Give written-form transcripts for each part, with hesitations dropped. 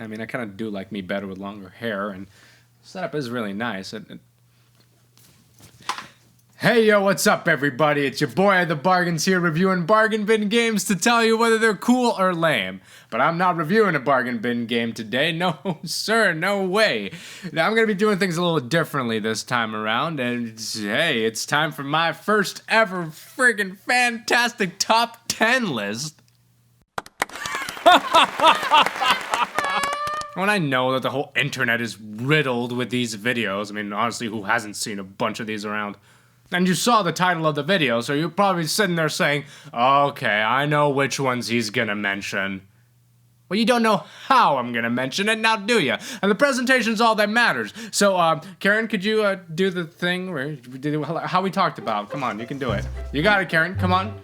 I mean, I kind of do like me better with longer hair, and the setup is really nice. Hey, yo, what's up, everybody? It's your boy at the Bargains here, reviewing bargain bin games to tell you whether they're cool or lame. But I'm not reviewing a bargain bin game today. No, sir, no way. Now, I'm going to be doing things a little differently this time around, and hey, it's time for my first ever friggin' fantastic top 10 list. When I know that the whole internet is riddled with these videos, I mean, honestly, who hasn't seen a bunch of these around? And you saw the title of the video, so you're probably sitting there saying, okay, I know which ones he's gonna mention. Well, you don't know how I'm gonna mention it, now do ya? And the presentation's all that matters. So, Keren, could you, do the thing where how we talked about? Come on, you can do it. You got it, Keren, come on.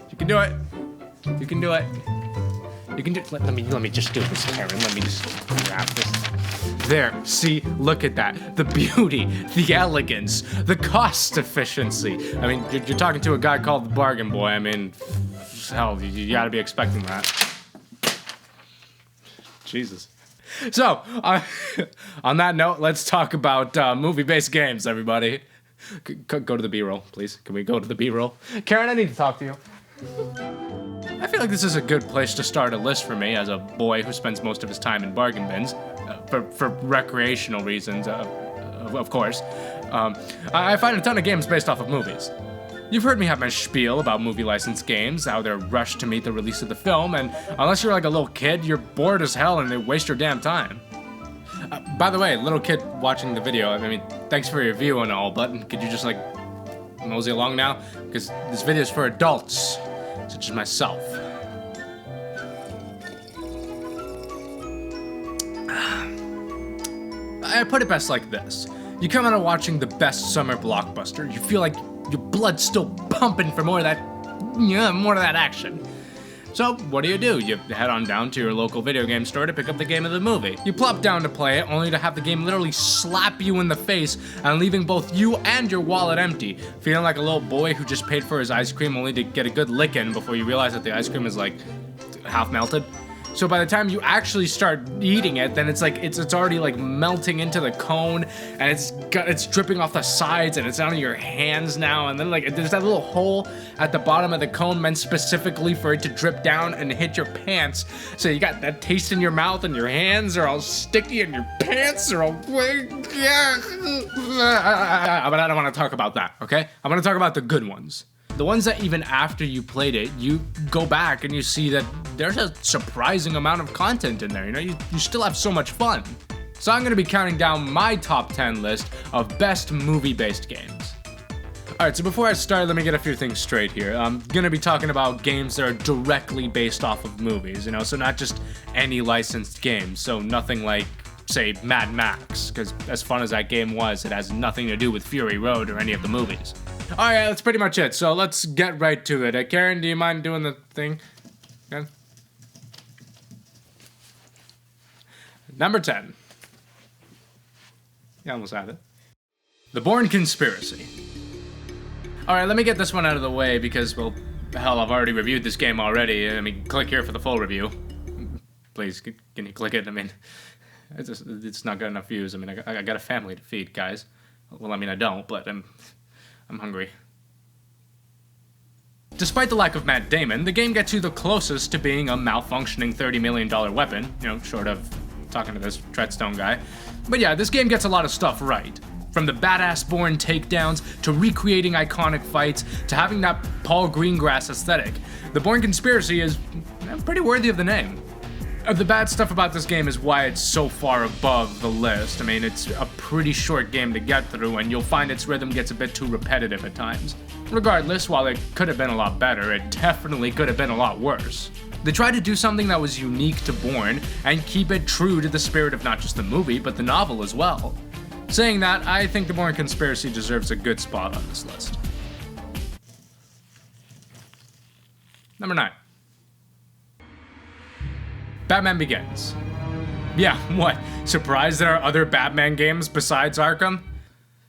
You can do it. You can do it. You can do it. Let me just do this, Keren. Let me just grab this. There, see, look at that. The beauty, the elegance, the cost efficiency. I mean, you're talking to a guy called the Bargain Boy. I mean, hell, you gotta be expecting that. Jesus. So, on that note, let's talk about movie-based games, everybody. Go to the B-roll, please. Can we go to the B-roll? Keren, I need to talk to you. I feel like this is a good place to start a list for me as a boy who spends most of his time in bargain bins, for recreational reasons, of course. I find a ton of games based off of movies. You've heard me have my spiel about movie licensed games, how they're rushed to meet the release of the film, and unless you're like a little kid, you're bored as hell and they waste your damn time. By the way, little kid watching the video, I mean, thanks for your view and all, but could you just like mosey along now? Because this video is for adults, such as myself. I put it best like this. You come out of watching the best summer blockbuster, you feel like your blood's still pumping for more of that action. So, what do? You head on down to your local video game store to pick up the game of the movie. You plop down to play it, only to have the game literally slap you in the face and leaving both you and your wallet empty, feeling like a little boy who just paid for his ice cream only to get a good licking before you realize that the ice cream is like half melted. So by the time you actually start eating it, then it's like it's already like melting into the cone, and it's dripping off the sides, and it's on your hands now, and then like there's that little hole at the bottom of the cone meant specifically for it to drip down and hit your pants. So you got that taste in your mouth, and your hands are all sticky, and your pants are all. But I don't want to talk about that. Okay, I want to talk about the good ones. The ones that even after you played it, you go back and you see that there's a surprising amount of content in there. You know, you still have so much fun. So I'm going to be counting down my top 10 list of best movie-based games. Alright, so before I start, let me get a few things straight here. I'm going to be talking about games that are directly based off of movies, you know, so not just any licensed games. So nothing like, say, Mad Max, because as fun as that game was, it has nothing to do with Fury Road or any of the movies. Alright, that's pretty much it, so let's get right to it. Keren, do you mind doing the thing? Yeah. Number 10. You almost had it. The Bourne Conspiracy. Alright, let me get this one out of the way because, well, hell, I've already reviewed this game already. I mean, click here for the full review. Please, can you click it? I mean, it's not got enough views. I mean, I got a family to feed, guys. Well, I mean, I don't, but I'm hungry. Despite the lack of Matt Damon, the game gets you the closest to being a malfunctioning $30 million weapon, you know, short of talking to this Treadstone guy. But yeah, this game gets a lot of stuff right. From the badass Bourne takedowns, to recreating iconic fights, to having that Paul Greengrass aesthetic. The Bourne Conspiracy is pretty worthy of the name. The bad stuff about this game is why it's so far above the list. I mean, it's a pretty short game to get through, and you'll find its rhythm gets a bit too repetitive at times. Regardless, while it could have been a lot better, it definitely could have been a lot worse. They tried to do something that was unique to Bourne, and keep it true to the spirit of not just the movie, but the novel as well. Saying that, I think the Bourne Conspiracy deserves a good spot on this list. Number 9. Batman Begins. Yeah, what? Surprised there are other Batman games besides Arkham?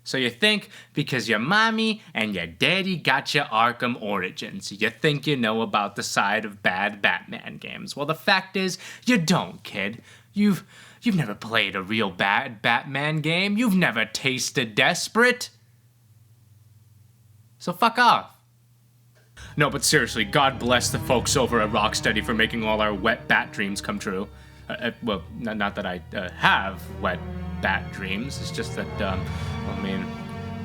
So you think because your mommy and your daddy got you Arkham Origins, you think you know about the side of bad Batman games. Well, the fact is, you don't, kid. You've never played a real bad Batman game. You've never tasted desperate. So fuck off. No, but seriously, God bless the folks over at Rocksteady for making all our wet bat dreams come true. Well, not that I have wet bat dreams. It's just that, I mean,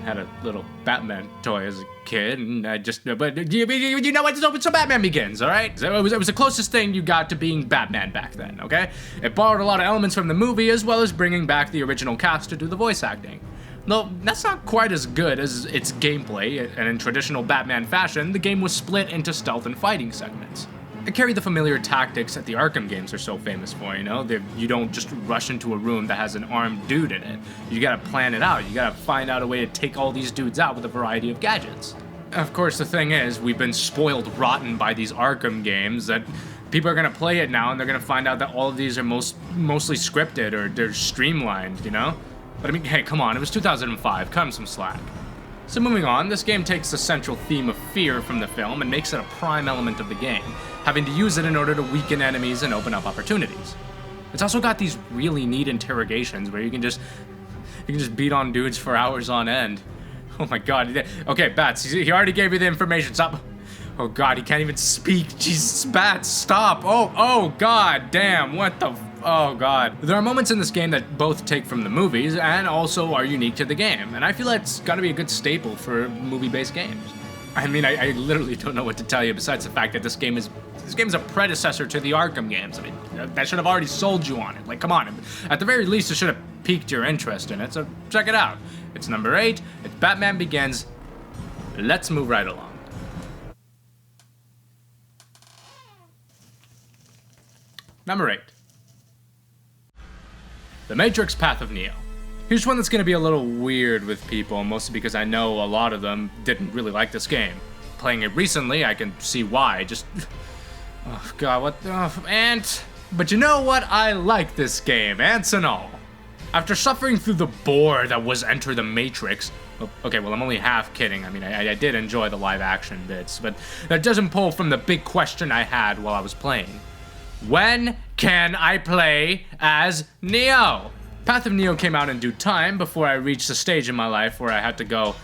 I had a little Batman toy as a kid, and I just, but you know what? So Batman Begins, all right? So it was the closest thing you got to being Batman back then, okay? It borrowed a lot of elements from the movie, as well as bringing back the original cast to do the voice acting. Though that's not quite as good as its gameplay, and in traditional Batman fashion, the game was split into stealth and fighting segments. It carried the familiar tactics that the Arkham games are so famous for, you know? You don't just rush into a room that has an armed dude in it. You gotta plan it out. You gotta find out a way to take all these dudes out with a variety of gadgets. Of course, the thing is, we've been spoiled rotten by these Arkham games that people are gonna play it now and they're gonna find out that all of these are mostly scripted or they're streamlined, you know? But I mean, hey, come on, it was 2005, cut 'em some slack. So moving on, this game takes the central theme of fear from the film and makes it a prime element of the game, having to use it in order to weaken enemies and open up opportunities. It's also got these really neat interrogations where you can just beat on dudes for hours on end. Oh my god. Okay, Bats, he already gave you the information. Stop. Oh god, he can't even speak. Jesus, Bats, stop. Oh god, damn, what the oh god. There are moments in this game that both take from the movies and also are unique to the game, and I feel that's gotta be a good staple for movie-based games. I mean, I literally don't know what to tell you besides the fact that this game is a predecessor to the Arkham games. I mean, that should have already sold you on it. Like, come on. At the very least, it should have piqued your interest in it, so check it out. It's number 8, it's Batman Begins. Let's move right along. Number 8. The Matrix Path of Neo. Here's one that's gonna be a little weird with people, mostly because I know a lot of them didn't really like this game. Playing it recently, I can see why. Just, oh god, what the, but you know what? I like this game, ants and all. After suffering through the bore that was Enter the Matrix, okay, well, I'm only half kidding. I mean, I did enjoy the live action bits, but that doesn't pull from the big question I had while I was playing. When can I play as Neo? Path of Neo came out in due time before I reached a stage in my life where I had to go,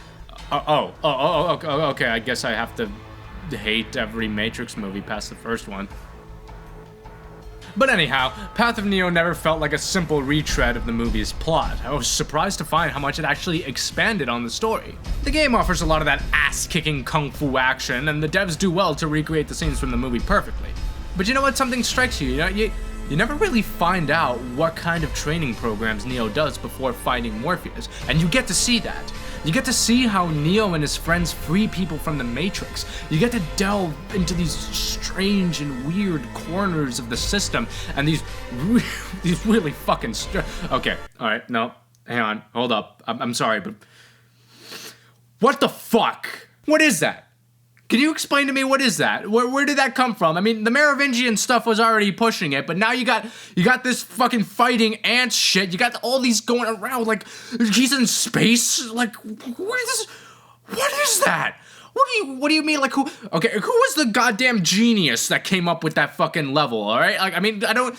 okay, I guess I have to hate every Matrix movie past the first one. But anyhow, Path of Neo never felt like a simple retread of the movie's plot. I was surprised to find how much it actually expanded on the story. The game offers a lot of that ass-kicking kung fu action, and the devs do well to recreate the scenes from the movie perfectly. But you know what? Something strikes you, you never really find out what kind of training programs Neo does before fighting Morpheus, and you get to see that. You get to see how Neo and his friends free people from the Matrix. You get to delve into these strange and weird corners of the system, and these really fucking okay, alright, no, hang on, hold up, I'm sorry, but what the fuck? What is that? Can you explain to me what is that? Where did that come from? I mean, the Merovingian stuff was already pushing it, but now you got this fucking fighting ants shit. You got all these going around like he's in space. Like what is that? What do you mean? Like who was the goddamn genius that came up with that fucking level? All right? Like I mean, I don't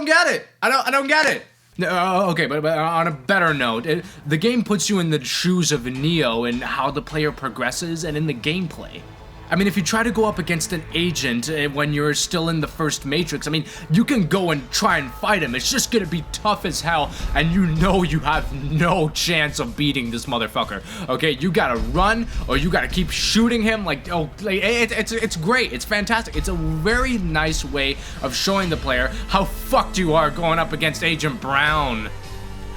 get it. I don't get it. Okay, but on a better note, the game puts you in the shoes of Neo and how the player progresses and in the gameplay. I mean, if you try to go up against an agent when you're still in the first Matrix, I mean, you can go and try and fight him. It's just gonna be tough as hell, and you know you have no chance of beating this motherfucker. Okay, you gotta run, or you gotta keep shooting him. It's great. It's fantastic. It's a very nice way of showing the player how fucked you are going up against Agent Brown.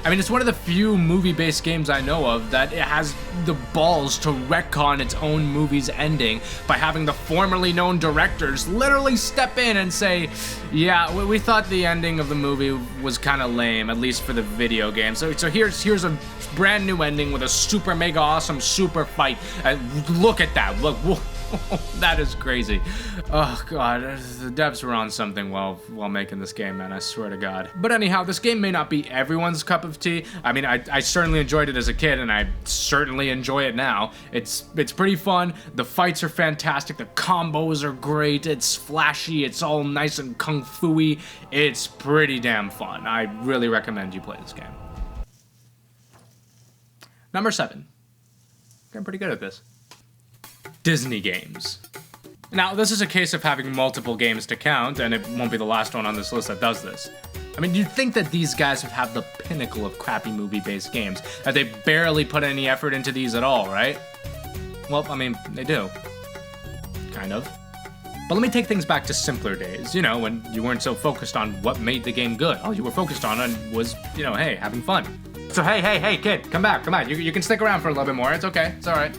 I mean, it's one of the few movie-based games I know of that it has the balls to retcon its own movie's ending by having the formerly known directors literally step in and say, yeah, we thought the ending of the movie was kind of lame, at least for the video game. So here's a brand new ending with a super mega awesome super fight. Look at that. Look, That is crazy. Oh god, the devs were on something while making this game, man, I swear to god. But anyhow, this game may not be everyone's cup of tea. I mean, I certainly enjoyed it as a kid, and I certainly enjoy it now. It's pretty fun, the fights are fantastic, the combos are great, it's flashy, it's all nice and kung fu-y. It's pretty damn fun. I really recommend you play this game. Number 7. I'm pretty good at this. Disney games. Now, this is a case of having multiple games to count, and it won't be the last one on this list that does this. I mean, you'd think that these guys would have the pinnacle of crappy movie-based games, that they barely put any effort into these at all, right? Well, I mean, they do. Kind of. But let me take things back to simpler days, you know, when you weren't so focused on what made the game good. All you were focused on was, you know, hey, having fun. So hey, kid, come back, come on. You can stick around for a little bit more. It's okay, it's all right.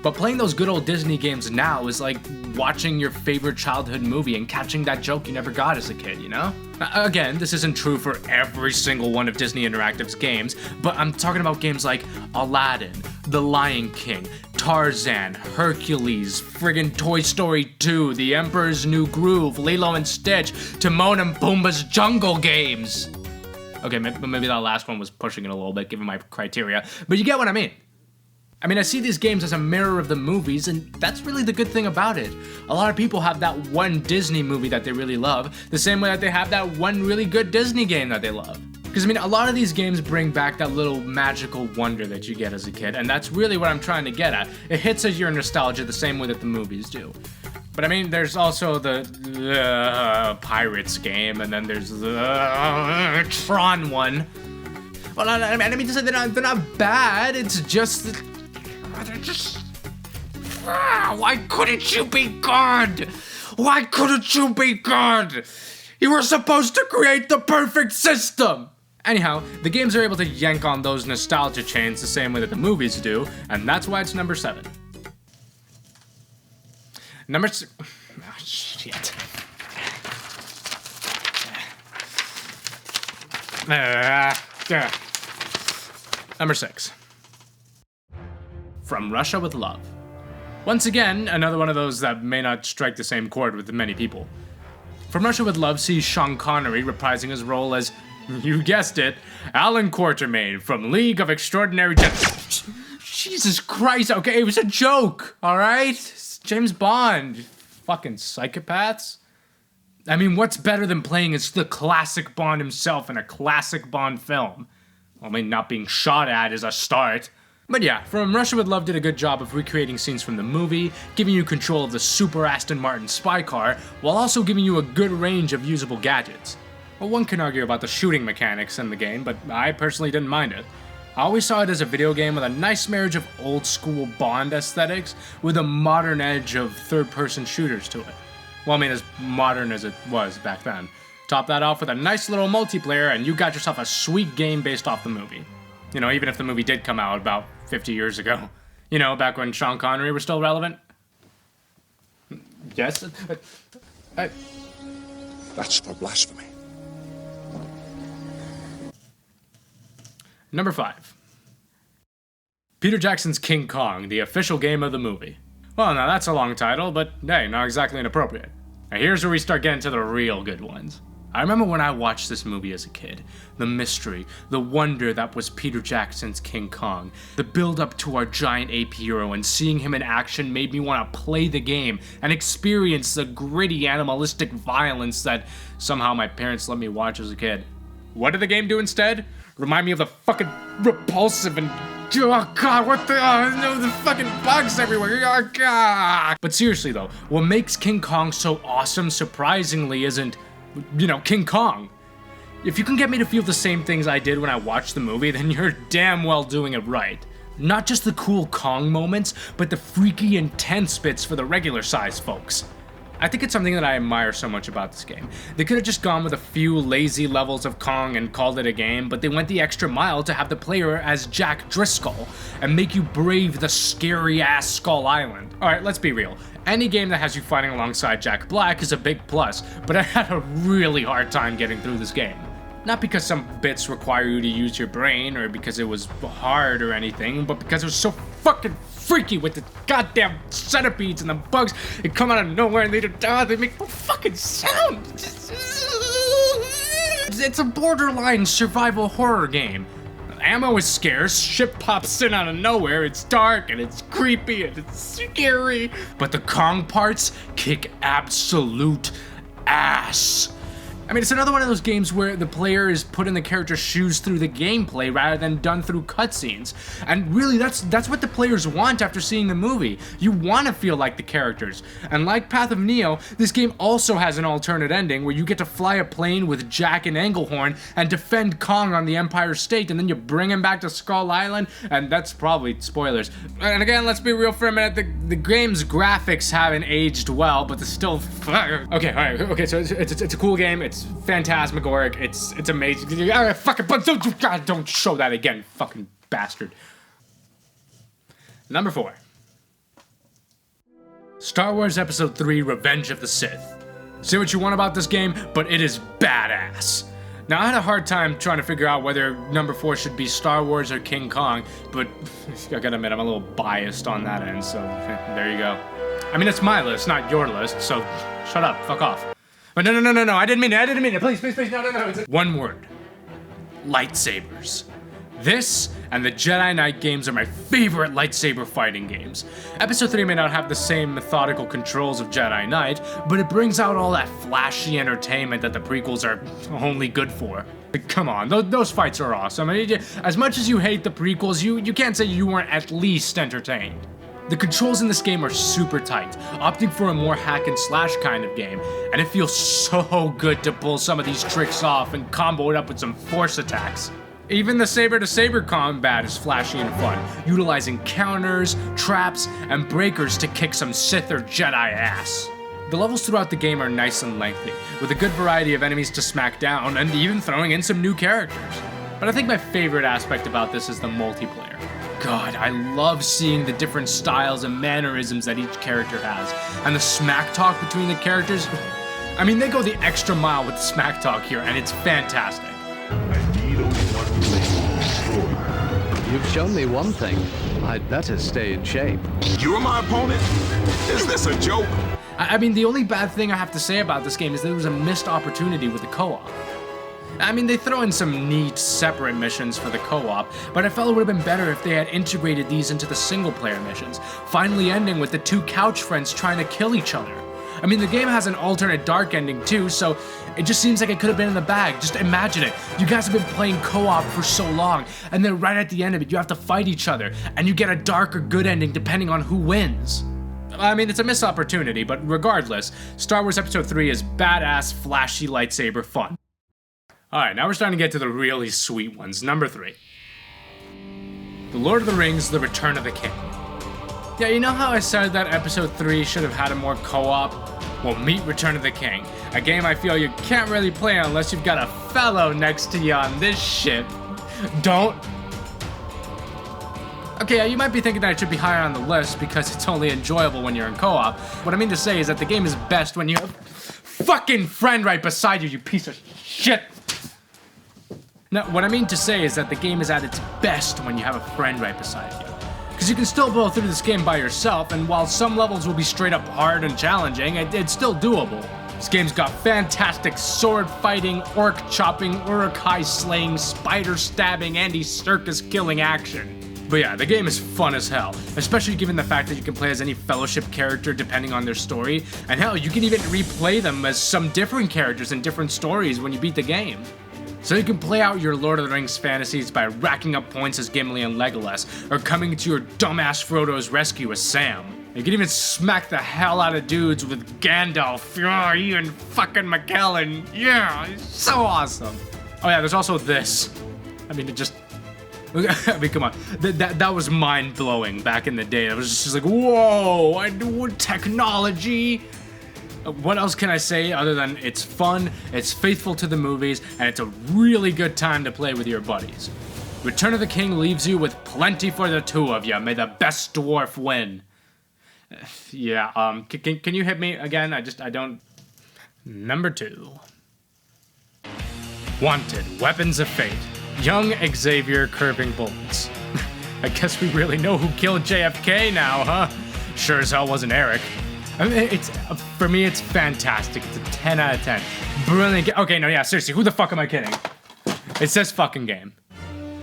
But playing those good old Disney games now is like watching your favorite childhood movie and catching that joke you never got as a kid, you know? Again, this isn't true for every single one of Disney Interactive's games, but I'm talking about games like Aladdin, The Lion King, Tarzan, Hercules, friggin' Toy Story 2, The Emperor's New Groove, Lilo and Stitch, Timon and Pumbaa's Jungle Games. Okay, maybe that last one was pushing it a little bit, given my criteria, but you get what I mean. I mean, I see these games as a mirror of the movies, and that's really the good thing about it. A lot of people have that one Disney movie that they really love, the same way that they have that one really good Disney game that they love. Because, I mean, a lot of these games bring back that little magical wonder that you get as a kid, and that's really what I'm trying to get at. It hits at your nostalgia the same way that the movies do. But I mean, there's also the Pirates game, and then there's the Tron one. Well, I mean to say they're not bad. It's just they're just. Why couldn't you be good? Why couldn't you be good? You were supposed to create the perfect system. Anyhow, the games are able to yank on those nostalgia chains the same way that the movies do, and that's why it's number 7. Number 6. Oh, shit. Number 6. From Russia with Love. Once again, another one of those that may not strike the same chord with many people. From Russia with Love sees Sean Connery reprising his role as, you guessed it, Alan Quatermain from League of Extraordinary Gentlemen. Jesus Christ, okay, it was a joke, alright? James Bond, fucking psychopaths. I mean, what's better than playing as the classic Bond himself in a classic Bond film? I mean, not being shot at is a start. But yeah, From Russia with Love did a good job of recreating scenes from the movie, giving you control of the super Aston Martin spy car, while also giving you a good range of usable gadgets. Well, one can argue about the shooting mechanics in the game, but I personally didn't mind it. I always saw it as a video game with a nice marriage of old-school Bond aesthetics with a modern edge of third-person shooters to it. Well, I mean, as modern as it was back then. Top that off with a nice little multiplayer, and you got yourself a sweet game based off the movie. You know, even if the movie did come out about 50 years ago. You know, back when Sean Connery was still relevant. Yes? That's for blasphemy. Number 5. Peter Jackson's King Kong, the official game of the movie. Well, now that's a long title, but hey, not exactly inappropriate. Now here's where we start getting to the real good ones. I remember when I watched this movie as a kid. The mystery, the wonder that was Peter Jackson's King Kong. The build up to our giant ape hero and seeing him in action made me want to play the game and experience the gritty animalistic violence that somehow my parents let me watch as a kid. What did the game do instead? Remind me of the fucking repulsive and oh god, what the no, the fucking bugs everywhere. Oh god. But seriously though, what makes King Kong so awesome surprisingly isn't, you know, King Kong. If you can get me to feel the same things I did when I watched the movie, then you're damn well doing it right. Not just the cool Kong moments, but the freaky intense bits for the regular size folks. I think it's something that I admire so much about this game. They could have just gone with a few lazy levels of Kong and called it a game, but they went the extra mile to have the player as Jack Driscoll and make you brave the scary-ass Skull Island. Alright, let's be real. Any game that has you fighting alongside Jack Black is a big plus, but I had a really hard time getting through this game. Not because some bits require you to use your brain or because it was hard or anything, but because it was so fucking freaky with the goddamn centipedes and the bugs. They come out of nowhere and they make no fucking sound. It's a borderline survival horror game. Ammo is scarce, shit pops in out of nowhere, it's dark and it's creepy and it's scary. But the Kong parts kick absolute ass. I mean, it's another one of those games where the player is put in the character's shoes through the gameplay rather than done through cutscenes. And really, that's what the players want after seeing the movie. You want to feel like the characters. And like Path of Neo, this game also has an alternate ending where you get to fly a plane with Jack and Englehorn and defend Kong on the Empire State, and then you bring him back to Skull Island, and that's probably spoilers. And again, let's be real for a minute, the game's graphics haven't aged well, but they're still okay, alright, okay, so it's a cool game. It's phantasmagoric. It's amazing. Alright, fucking, but don't show that again, fucking bastard. Number 4. Star Wars Episode 3: Revenge of the Sith. Say what you want about this game, but it is badass. Now, I had a hard time trying to figure out whether number 4 should be Star Wars or King Kong, but I gotta admit, I'm a little biased on that end, so there you go. I mean, it's my list, not your list, so shut up, fuck off. But no, I didn't mean it, please, no. One word. Lightsabers. This and the Jedi Knight games are my favorite lightsaber fighting games. Episode 3 may not have the same methodical controls of Jedi Knight, but it brings out all that flashy entertainment that the prequels are only good for. Come on, those fights are awesome. I mean, as much as you hate the prequels, you can't say you weren't at least entertained. The controls in this game are super tight, opting for a more hack and slash kind of game, and it feels so good to pull some of these tricks off and combo it up with some force attacks. Even the saber-to-saber combat is flashy and fun, utilizing counters, traps, and breakers to kick some Sith or Jedi ass. The levels throughout the game are nice and lengthy, with a good variety of enemies to smack down, and even throwing in some new characters. But I think my favorite aspect about this is the multiplayer. God, I love seeing the different styles and mannerisms that each character has, and the smack talk between the characters. I mean, they go the extra mile with the smack talk here, and it's fantastic. I need only one blade. You've shown me one thing. I'd better stay in shape. You're my opponent? Is this a joke? I mean, the only bad thing I have to say about this game is there was a missed opportunity with the co-op. I mean, they throw in some neat separate missions for the co-op, but I felt it would have been better if they had integrated these into the single-player missions, finally ending with the two couch friends trying to kill each other. I mean, the game has an alternate dark ending too, so it just seems like it could have been in the bag. Just imagine it. You guys have been playing co-op for so long, and then right at the end of it, you have to fight each other, and you get a dark or good ending depending on who wins. I mean, it's a missed opportunity, but regardless, Star Wars Episode 3 is badass, flashy lightsaber fun. Alright, now we're starting to get to the really sweet ones. Number 3. The Lord of the Rings: The Return of the King. Yeah, you know how I said that Episode 3 should have had a more co-op? Well, meet Return of the King, a game I feel you can't really play unless you've got a fellow next to you on this shit. Don't. Okay, you might be thinking that it should be higher on the list because it's only enjoyable when you're in co-op. What I mean to say is that the game is best when you have a fucking friend right beside you, you piece of shit. No, what I mean to say is that the game is at its best when you have a friend right beside you. Because you can still blow through this game by yourself, and while some levels will be straight up hard and challenging, it's still doable. This game's got fantastic sword fighting, orc chopping, urukai slaying, spider stabbing, and circus killing action. But yeah, the game is fun as hell, especially given the fact that you can play as any Fellowship character depending on their story, and hell, you can even replay them as some different characters in different stories when you beat the game. So you can play out your Lord of the Rings fantasies by racking up points as Gimli and Legolas, or coming to your dumbass Frodo's rescue as Sam. You can even smack the hell out of dudes with Gandalf, Ian fucking McKellen, yeah, it's so awesome. Oh yeah, there's also this. I mean, come on, that was mind-blowing back in the day. It was just like, whoa, I do technology. What else can I say other than it's fun, it's faithful to the movies, and it's a really good time to play with your buddies. Return of the King leaves you with plenty for the two of you. May the best dwarf win. Yeah, can you hit me again? I don't... Number 2. Wanted, Weapons of Fate. Young Xavier curving bullets. I guess we really know who killed JFK now, huh? Sure as hell wasn't Eric. I mean, for me, it's fantastic. It's a 10 out of 10. Brilliant. Okay, no, yeah, seriously, who the fuck am I kidding? It's this fucking game.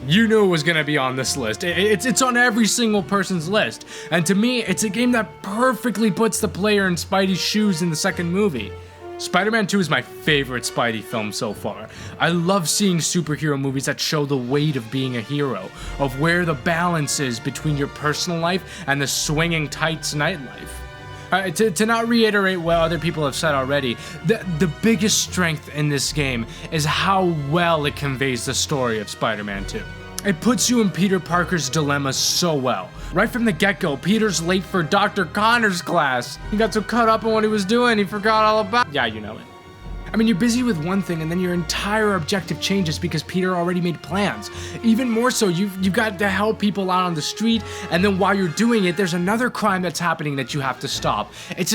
You knew it was gonna be on this list. It's on every single person's list. And to me, it's a game that perfectly puts the player in Spidey's shoes in the second movie. Spider-Man 2 is my favorite Spidey film so far. I love seeing superhero movies that show the weight of being a hero, of where the balance is between your personal life and the swinging tights nightlife. To not reiterate what other people have said already, the biggest strength in this game is how well it conveys the story of Spider-Man 2. It puts you in Peter Parker's dilemma so well. Right from the get-go, Peter's late for Dr. Connor's class. He got so caught up in what he was doing, he forgot all about— Yeah, you know it. I mean, you're busy with one thing and then your entire objective changes because Peter already made plans. Even more so, you've got to help people out on the street, and then while you're doing it, there's another crime that's happening that you have to stop. It's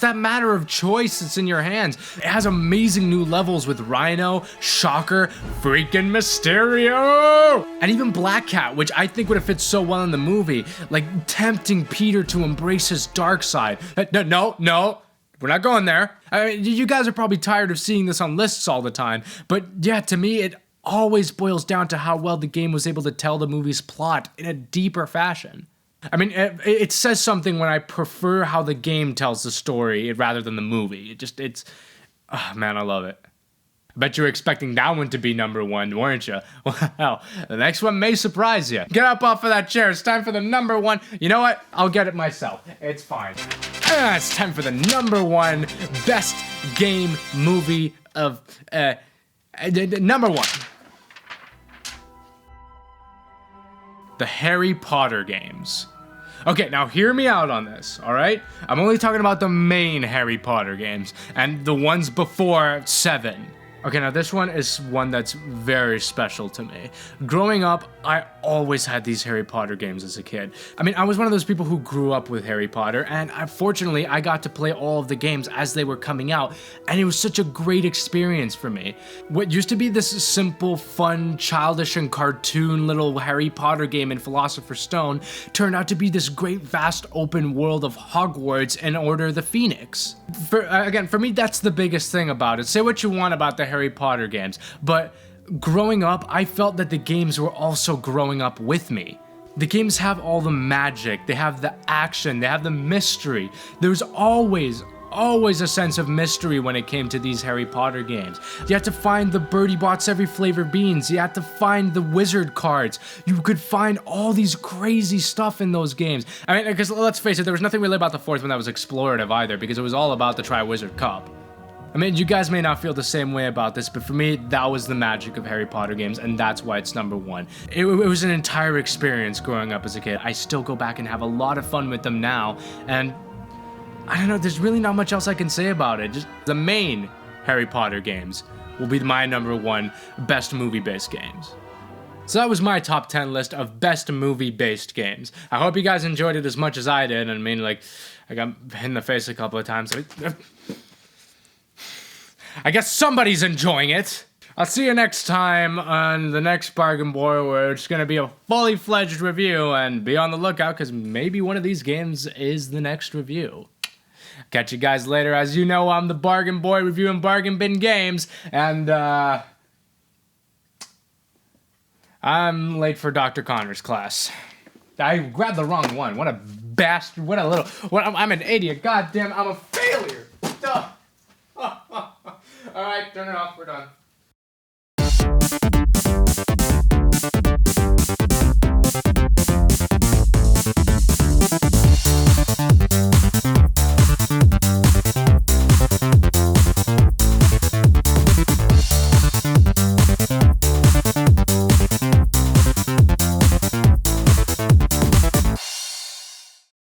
that matter of choice that's in your hands. It has amazing new levels with Rhino, Shocker, freaking Mysterio, and even Black Cat, which I think would have fit so well in the movie, like tempting Peter to embrace his dark side. No. We're not going there. I mean, you guys are probably tired of seeing this on lists all the time, but yeah, to me, it always boils down to how well the game was able to tell the movie's plot in a deeper fashion. I mean, it says something when I prefer how the game tells the story rather than the movie. Oh man, I love it. I bet you were expecting that one to be number one, weren't you? Well, the next one may surprise you. Get up off of that chair. It's time for the number one. You know what? I'll get it myself. It's fine. It's time for the number one best game movie of number one. The Harry Potter games. Okay, now hear me out on this, alright? I'm only talking about the main Harry Potter games and the ones before 7. Okay, now this one is one that's very special to me. Growing up, I always had these Harry Potter games as a kid. I mean, I was one of those people who grew up with Harry Potter, and fortunately, I got to play all of the games as they were coming out, and it was such a great experience for me. What used to be this simple, fun, childish, and cartoon little Harry Potter game in Philosopher's Stone turned out to be this great, vast, open world of Hogwarts and Order of the Phoenix. For me, that's the biggest thing about it. Say what you want about the Harry Potter games, but growing up, I felt that the games were also growing up with me. The games have all the magic, they have the action, they have the mystery. There's always a sense of mystery when it came to these Harry Potter games. You had to find the Birdie Bots every flavor beans, you had to find the wizard cards, you could find all these crazy stuff in those games. I mean, because let's face it, there was nothing really about the fourth one that was explorative either, because it was all about the Triwizard Cup. I mean, you guys may not feel the same way about this, but for me, that was the magic of Harry Potter games, and that's why it's number one. It was an entire experience growing up as a kid. I still go back and have a lot of fun with them now, and I don't know, there's really not much else I can say about it. Just the main Harry Potter games will be my number one best movie-based games. So that was my top 10 list of best movie-based games. I hope you guys enjoyed it as much as I did. I mean, like, I got hit in the face a couple of times. I guess somebody's enjoying it. I'll see you next time on the next Bargain Boy, where it's going to be a fully fledged review, and be on the lookout because maybe one of these games is the next review. Catch you guys later. As you know, I'm the Bargain Boy reviewing bargain bin games, and I'm late for Dr. Connor's class. I grabbed the wrong one. What a bastard. I'm an idiot. Goddamn, I'm a failure. Duh. All right, turn it off. We're done.